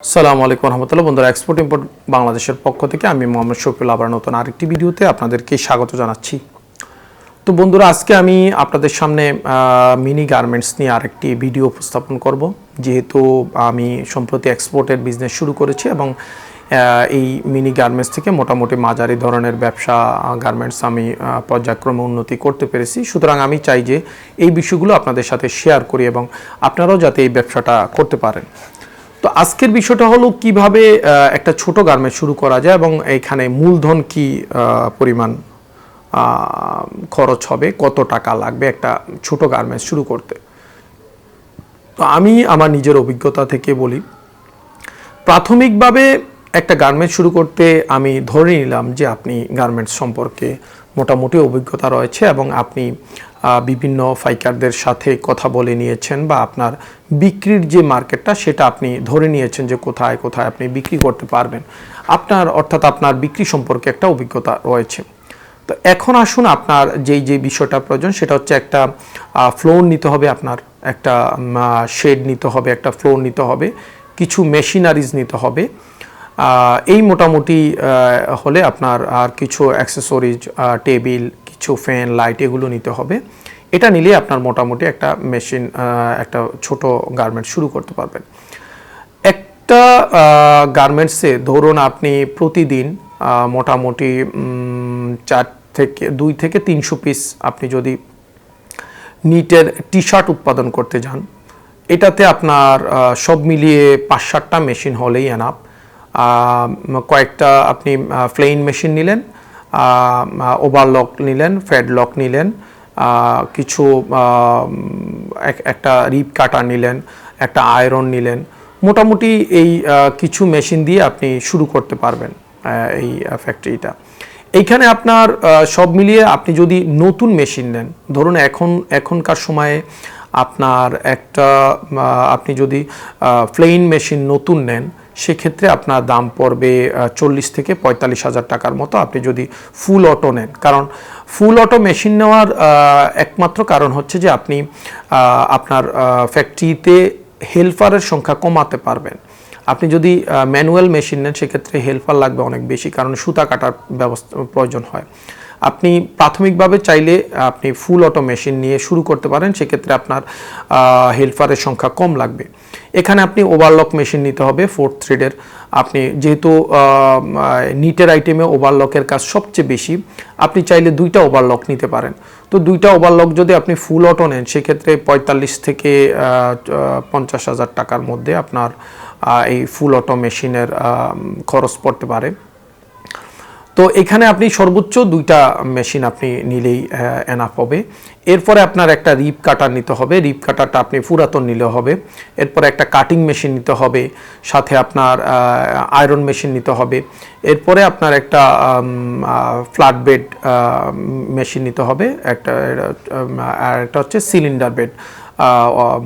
আসসালামু আলাইকুম রহমতুল্লাহ। বন্ধুরা, এক্সপোর্ট ইম্পোর্ট বাংলাদেশের পক্ষ থেকে আমি মোহাম্মদ শফিউল আবার নতুন আরেকটি ভিডিওতে আপনাদেরকে স্বাগত জানাচ্ছি। তো বন্ধুরা, আজকে আমি আপনাদের সামনে মিনি গার্মেন্টস নিয়ে আরেকটি ভিডিও উপস্থাপন করব। যেহেতু আমি সম্প্রতি এক্সপোর্টের বিজনেস শুরু করেছি এবং এই মিনি গার্মেন্টস থেকে মোটামুটি মাঝারি ধরনের ব্যবসা গার্মেন্টস আমি পর্যায়ক্রমে উন্নতি করতে পেরেছি। সুতরাং আমি চাই যে এই বিষয়গুলো আপনাদের সাথে শেয়ার করি এবং আপনারাও যাতে এই ব্যবসাটা করতে পারেন। তো আজকের বিষয়টা হলো কিভাবে একটা ছোট গার্মেন্ট শুরু করা যায় এবং এখানে মূলধন কি পরিমাণ খরচ হবে, কত টাকা লাগবে একটা ছোট গার্মেন্টস শুরু করতে। তো আমি আমার নিজের অভিজ্ঞতা থেকে বলি, প্রাথমিকভাবে একটা গার্মেন্টস শুরু করতে আমি ধরে নিলাম যে আপনি গার্মেন্টস সম্পর্কে মোটামুটি অভিজ্ঞতা রয়েছে এবং আপনি বিভিন্ন ফাইকারদের সাথে কথা বলে নিয়েছেন বা আপনার বিক্রির যে মার্কেটটা সেটা আপনি ধরে নিয়েছেন যে কোথায় কোথায় আপনি বিক্রি করতে পারবেন, অর্থাৎ আপনার বিক্রি সম্পর্কে একটা অভিজ্ঞতা রয়েছে। তো এখন আসুন, আপনার যে বিষয়টা প্রয়োজন সেটা হচ্ছে একটা ফ্লোর নিতে হবে, আপনার একটা শেড নিতে হবে, একটা ফ্লোর নিতে হবে, কিছু মেশিনারিজ নিতে হবে। এই মোটামুটি হলে আপনার আর কিছু অ্যাক্সেসরিজ, টেবিল, কিছু ফ্যান, লাইট এগুলো নিতে হবে। এটা নিলে আপনার মোটামুটি একটা মেশিন, একটা ছোট গার্মেন্টস শুরু করতে পারবেন। একটা গার্মেন্টসে ধরুন আপনি প্রতিদিন মোটামুটি 2 থেকে 300 পিস আপনি যদি নিটের টি শার্ট উৎপাদন করতে যান, এটাতে আপনার সব মিলিয়ে 5-7টা মেশিন হলেই এনাফ। কয়েকটা আপনি প্লেন মেশিন নিলেন, ওভারলক নিলেন, ফেডলক নিলেন, কিছু একটা রিপ কাটার নিলেন, একটা আয়রন নিলেন। মোটামুটি এই কিছু মেশিন দিয়ে আপনি শুরু করতে পারবেন এই ফ্যাক্টরিটা। এইখানে আপনার সব মিলিয়ে আপনি যদি নতুন মেশিন নেন, ধরুন এখনকার সময়ে আপনার আপনি যদি প্লেন মেশিন নতুন নেন, সেক্ষেত্রে আপনার দাম পড়বে 40 থেকে 45 হাজার টাকার মতো আপনি যদি ফুল অটো নেন। কারণ ফুল অটো মেশিন নেওয়ার একমাত্র কারণ হচ্ছে যে আপনি আপনার ফ্যাক্টরিতে হেল্পারের সংখ্যা কমাতে পারবেন। আপনি যদি ম্যানুয়াল মেশিন নেন, সেক্ষেত্রে হেল্পার লাগবে অনেক বেশি, কারণ সুতা কাটার প্রয়োজন হয়। আপনি প্রাথমিকভাবে চাইলে আপনি ফুল অটো মেশিন নিয়ে শুরু করতে পারেন, সেক্ষেত্রে আপনার হেল্পারের সংখ্যা কম লাগবে। এখানে আপনি ওভারলক মেশিন নিতে হবে 4 থ্রেডের। আপনি যেহেতু নিটের আইটেমে ওভারলকের কাজ সবচেয়ে বেশি, আপনি চাইলে 2টা ওভারলক নিতে পারেন। তো 2টা ওভারলক যদি আপনি ফুল অটো নেন, সেক্ষেত্রে 45 থেকে 50 হাজার টাকার মধ্যে আপনার এই ফুল অটো মেশিনের খরচ পড়তে পারে। তো এখানে আপনি সর্বোচ্চ 2টা মেশিন আপনি নিলেই এনাফ হবে। এরপরে আপনার একটা রিপ কাটার নিতে হবে, রিপ কাটারটা আপনি পুরাতন নিলেও হবে। এরপরে একটা কাটিং মেশিন নিতে হবে, সাথে আপনার আয়রন মেশিন নিতে হবে। এরপরে আপনার একটা ফ্ল্যাট বেড মেশিন নিতে হবে, আর একটা হচ্ছে সিলিন্ডার বেড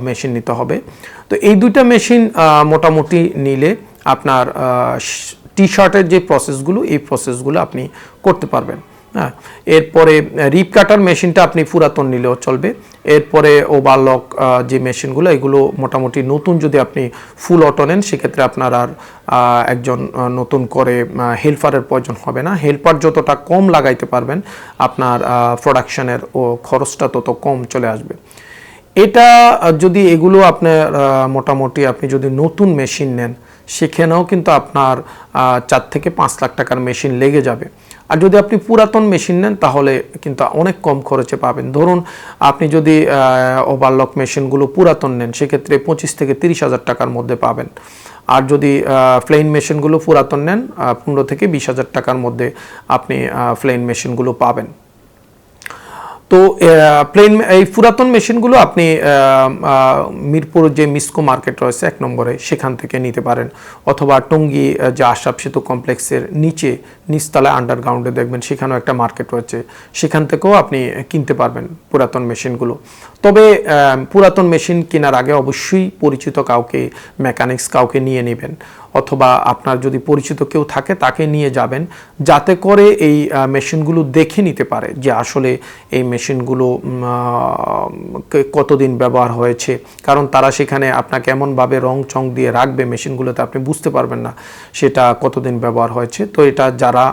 মেশিন নিতে হবে। তো এই 2টা মেশিন মোটামুটি নিলে আপনার টি শার্টের যে প্রসেসগুলো, এই প্রসেসগুলো আপনি করতে পারবেন। হ্যাঁ, এরপরে রিপ কাটার মেশিনটা আপনি পুরাতন নিলেও চলবে। এরপরে ওভারলক যে মেশিনগুলো, এগুলো মোটামুটি নতুন যদি আপনি ফুল অটো নেন, সেক্ষেত্রে আপনার আর একজন নতুন করে হেল্পারের প্রয়োজন হবে না। হেল্পার যতটা কম লাগাইতে পারবেন, আপনার প্রোডাকশনের খরচটা তত কম চলে আসবে। এটা যদি এগুলো আপনার মোটামুটি আপনি যদি নতুন মেশিন নেন, সেখানেও কিন্তু আপনার 4 থেকে 5 লাখ টাকার মেশিন লেগে যাবে। আর যদি আপনি পুরাতন মেশিন নেন, তাহলে কিন্তু অনেক কম খরচে পাবেন। ধরুন আপনি যদি ওভারলক মেশিনগুলো পুরাতন নেন, সেক্ষেত্রে 25 থেকে 30 হাজার টাকার মধ্যে পাবেন। আর যদি প্লেন মেশিনগুলো পুরাতন নেন, 15 থেকে 20 হাজার টাকার মধ্যে আপনি প্লেন মেশিনগুলো পাবেন। তো এই পুরাতন মেশিনগুলো আপনি মিরপুর যে মিসকো মার্কেট রয়েছে 1 নম্বরে, সেখান থেকে নিতে পারেন, অথবা টঙ্গী যে আশরাফ সেতু কমপ্লেক্সের নিচতলায় আন্ডারগ্রাউন্ডে দেখবেন, সেখানেও একটা মার্কেট রয়েছে, সেখান থেকেও আপনি কিনতে পারবেন পুরাতন মেশিনগুলো। তবে পুরাতন মেশিন কেনার আগে অবশ্যই পরিচিত কাউকে, মেকানিক্স কাউকে নিয়ে নেবেন, অথবা আপনার যদি পরিচিত কেউ থাকে তাকে নিয়ে যাবেন, যাতে করে এই মেশিনগুলো দেখে নিতে পারে যে আসলে এই মেশিনগুলো কতদিন ব্যবহার হয়েছে। কারণ তারা সেখানে আপনাকে এমনভাবে রং চং দিয়ে রাখবে মেশিনগুলোতে, আপনি বুঝতে পারবেন না সেটা কতদিন ব্যবহার হয়েছে। তো এটা যারা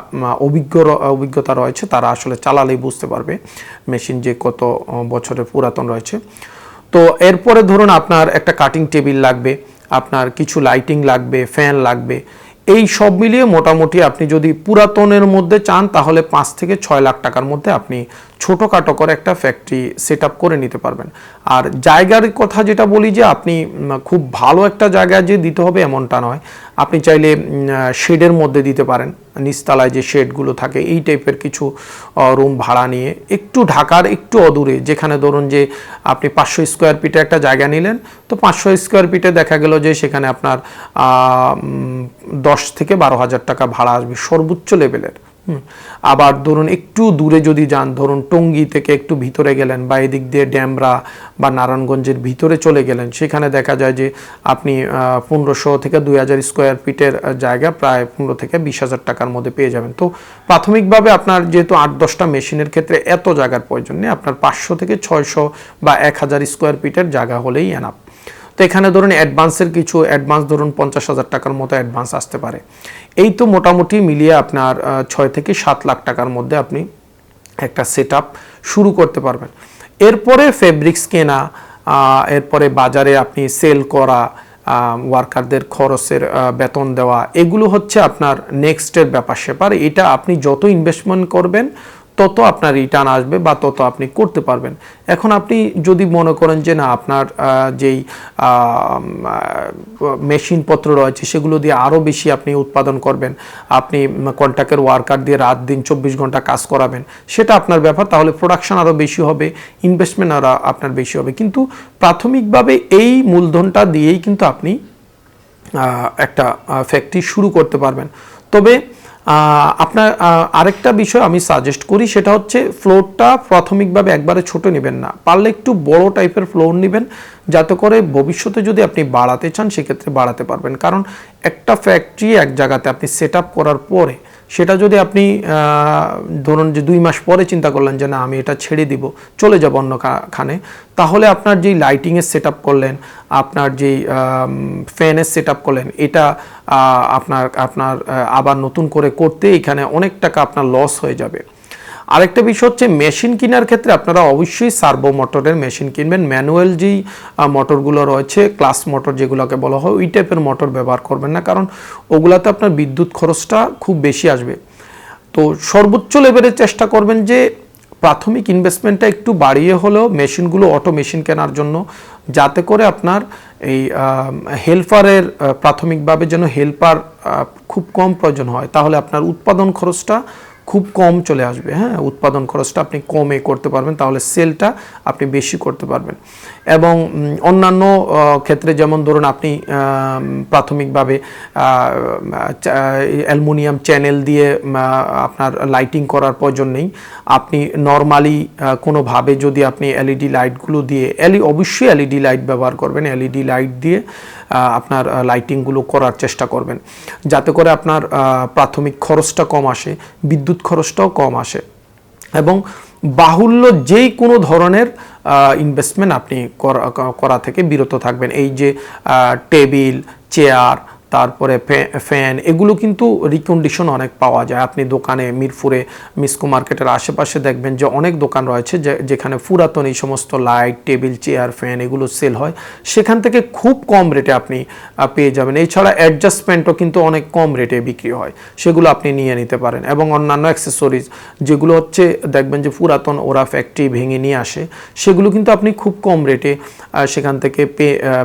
অভিজ্ঞতা রয়েছে তারা আসলে চালালেই বুঝতে পারবে মেশিন যে কত বছরের পুরাতন রয়েছে। তো এরপরে ধরুন আপনার একটা কাটিং টেবিল লাগবে, আপনার কিছু লাইটিং লাগবে, ফ্যান লাগবে। এই সব মিলিয়ে মোটামুটি আপনি যদি পুরাতনের মধ্যে চান তাহলে 5 থেকে 6 লাখ টাকার মধ্যে আপনি ছোটোখাটো করে একটা ফ্যাক্টরি সেট আপ করে নিতে পারবেন। আর জায়গার কথা যেটা বলি যে আপনি খুব ভালো একটা জায়গায় যে দিতে হবে এমনটা নয়, আপনি চাইলে শেডের মধ্যে দিতে পারেন, নিচতলায় যে শেডগুলো থাকে এই টাইপের কিছু রুম ভাড়া নিয়ে একটু ঢাকার একটু অদূরে, যেখানে ধরুন যে আপনি 500 স্কোয়ার ফিটে একটা জায়গা নিলেন, তো 500 স্কোয়ার ফিটে দেখা গেল যে সেখানে আপনার 10 থেকে 12,000 টাকা ভাড়া আসবে সর্বোচ্চ লেভেলের। আবার ধরুন একটু দূরে যদি যান, ধরুন টঙ্গী থেকে একটু ভিতরে গেলেন বা এদিক দিয়ে ড্যামরা বা নারায়ণগঞ্জের ভিতরে চলে গেলেন, সেখানে দেখা যায় যে আপনি 1500 থেকে 2000 স্কোয়ার ফিটের জায়গা প্রায় 15 থেকে 20,000 টাকার মধ্যে পেয়ে যাবেন। তো প্রাথমিকভাবে আপনার যেহেতু 8-10টা মেশিনের ক্ষেত্রে এত জায়গার প্রয়োজন নেই, আপনার 500 থেকে 600 বা 1000 স্কোয়ার ফিটের জায়গা হলেই এনাফ। তো এখানে ধরুন অ্যাডভান্স ধরুন 50,000 টাকার মতো অ্যাডভান্স আসতে পারে। এই তো মোটামুটি মিলিয়ে আপনার 6 থেকে 7 লাখ টাকার মধ্যে আপনি একটা সেট আপ শুরু করতে পারবেন। এরপরে ফেব্রিক্স কেনা, এরপরে বাজারে আপনি সেল করা, ওয়ার্কারদের খরচের বেতন দেওয়া, এগুলো হচ্ছে আপনার নেক্সটের ব্যাপার স্যাপার। এটা আপনি যত ইনভেস্টমেন্ট করবেন তত আপনার রিটার্ন আসবে বা তত আপনি করতে পারবেন। এখন আপনি যদি মনে করেন যে না, আপনার যেই মেশিনপত্র রয়েছে সেগুলো দিয়ে আরও বেশি আপনি উৎপাদন করবেন, আপনি কন্ট্রাক্টের ওয়ার্কার দিয়ে রাত দিন 24 ঘন্টা কাজ করাবেন, সেটা আপনার ব্যাপার, তাহলে প্রোডাকশন আরও বেশি হবে, ইনভেস্টমেন্ট আরও আপনার বেশি হবে। কিন্তু প্রাথমিকভাবে এই মূলধনটা দিয়েই কিন্তু আপনি একটা ফ্যাক্টরি শুরু করতে পারবেন। তবে আপনার আরেকটা বিষয় আমি সাজেস্ট করি, সেটা হচ্ছে ফ্লোরটা প্রাথমিকভাবে একবারে ছোট নেবেন না, পারলে একটু বড় টাইপের ফ্লোর নেবেন, যাতে করে ভবিষ্যতে যদি আপনি বাড়াতে চান সেক্ষেত্রে বাড়াতে পারবেন। কারণ একটা ফ্যাক্টরি এক জায়গাতে আপনি সেট আপ করার পরে সেটা যদি আপনি ধরুন যে 2 মাস পরে চিন্তা করলেন যে না আমি এটা ছেড়ে দিব, চলে যাব অন্যখানে, তাহলে আপনার যেই লাইটিংয়ের সেট আপ করলেন, আপনার যেই ফ্যানের সেট আপ করলেন, এটা আপনার আবার নতুন করে করতে এখানে অনেক টাকা আপনার লস হয়ে যাবে। আরেকটা বিষয় হচ্ছে মেশিন কেনার ক্ষেত্রে আপনারা অবশ্যই সার্ভো মোটরের মেশিন কিনবেন। ম্যানুয়াল যেই মোটরগুলো রয়েছে, ক্লাস মোটর যেগুলোকে বলা হয়, ওই টাইপের মোটর ব্যবহার করবেন না, কারণ ওগুলাতে আপনার বিদ্যুৎ খরচটা খুব বেশি আসবে। তো সর্বোচ্চ লেভেলে চেষ্টা করবেন যে প্রাথমিক ইনভেস্টমেন্টটা একটু বাড়িয়ে হলেও মেশিনগুলো অটো মেশিন কেনার জন্য, যাতে করে আপনার এই হেল্পারের প্রাথমিকভাবে যেন হেল্পার খুব কম প্রয়োজন হয়, তাহলে আপনার উৎপাদন খরচটা খুব কম চলে আসবে। হ্যাঁ, উৎপাদন খরচটা আপনি কমে করতে পারবেন, তাহলে সেলটা আপনি বেশি করতে পারবেন। এবং অন্যান্য ক্ষেত্রে যেমন ধরুন আপনি প্রাথমিকভাবে অ্যালুমিনিয়াম চ্যানেল দিয়ে আপনার লাইটিং করার প্রয়োজন নেই, আপনি নর্মালি কোনোভাবে যদি আপনি এলইডি লাইটগুলো দিয়ে, অবশ্যই এলইডি লাইট ব্যবহার করবেন, এলইডি লাইট দিয়ে আপনার লাইটিংগুলো করার চেষ্টা করবেন, যাতে করে আপনার প্রাথমিক খরচটা কম আসে, বিদ্যুৎ খরচটাও কম আসে, এবং বাহুল্য যেই কোনো ধরনের ইনভেস্টমেন্ট আপনি করা থেকে বিরত থাকবেন। এই যে টেবিল, চেয়ার, তারপরে ফ্যান, এগুলো কিন্তু রিকন্ডিশন অনেক পাওয়া যায়। আপনি দোকানে মিরপুরে মিসকো মার্কেটের আশেপাশে দেখবেন যে অনেক দোকান রয়েছে যেখানে পুরাতন এই সমস্ত লাইট, টেবিল, চেয়ার, ফ্যান এগুলো সেল হয়, সেখান থেকে খুব কম রেটে আপনি পেয়ে যাবেন। এছাড়া অ্যাডজাস্টমেন্টও কিন্তু অনেক কম রেটে বিক্রি হয়, সেগুলো আপনি নিয়ে নিতে পারেন। এবং অন্যান্য অ্যাক্সেসরিজ যেগুলো হচ্ছে দেখবেন যে পুরাতন ওরা ফ্যাক্টরি ভেঙে নিয়ে আসে, সেগুলো কিন্তু আপনি খুব কম রেটে সেখান থেকে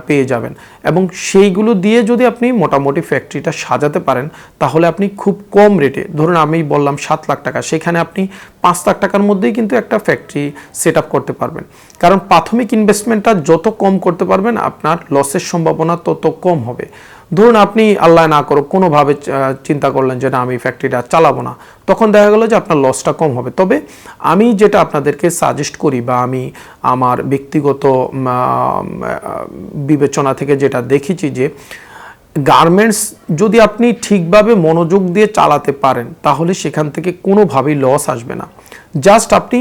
পেয়ে যাবেন। এবং সেইগুলো দিয়ে যদি আপনি মোটামুটি ফ্যাক্টরিটা সাজাতে পারেন, তাহলে আপনি খুব কম রেটে, ধরুন আমি বললাম 7 লাখ টাকা, সেখানে আপনি 5 লাখ টাকার মধ্যেই কিন্তু একটা ফ্যাক্টরি সেট আপ করতে পারবেন। কারণ প্রাথমিক ইনভেস্টমেন্টটা যত কম করতে পারবেন আপনার লসের সম্ভাবনা তত কম হবে। ধরুন আপনি আল্লাহ না করুক কোনোভাবে চিন্তা করলেন যে না আমি ফ্যাক্টরিটা চালাবো না, তখন দেখা গেলো যে আপনার লসটা কম হবে। তবে আমি যেটা আপনাদেরকে সাজেস্ট করি বা আমি আমার ব্যক্তিগত বিবেচনা থেকে যেটা দেখেছি, যে গার্মেন্টস যদি আপনি ঠিকভাবে মনোযোগ দিয়ে চালাতে পারেন তাহলে সেখান থেকে কোনোভাবেই লস আসবে না। জাস্ট আপনি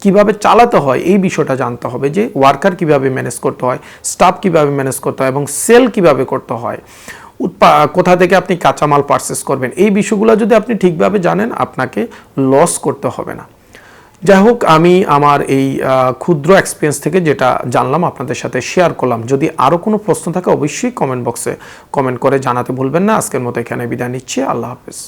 কিভাবে চালাতে হয় এই বিষয়টা জানতে হবে, যে ওয়ার্কার কিভাবে ম্যানেজ করতে হয়, স্টাফ কিভাবে ম্যানেজ করতে হয় এবং সেল কিভাবে করতে হয়, কোথা থেকে আপনি কাঁচামাল পারচেস করবেন, এই বিষয়গুলো যদি আপনি ঠিকভাবে জানেন আপনাকে লস করতে হবে না। যাই হোক, আমি আমার এই ক্ষুদ্র এক্সপিরিয়েন্স থেকে যেটা জানলাম আপনাদের সাথে শেয়ার করলাম। যদি আরও কোনো প্রশ্ন থাকে অবশ্যই কমেন্ট বক্সে কমেন্ট করে জানাতে ভুলবেন না। আজকের মতো এখানে বিদায় নিচ্ছি। আল্লাহ হাফেজ।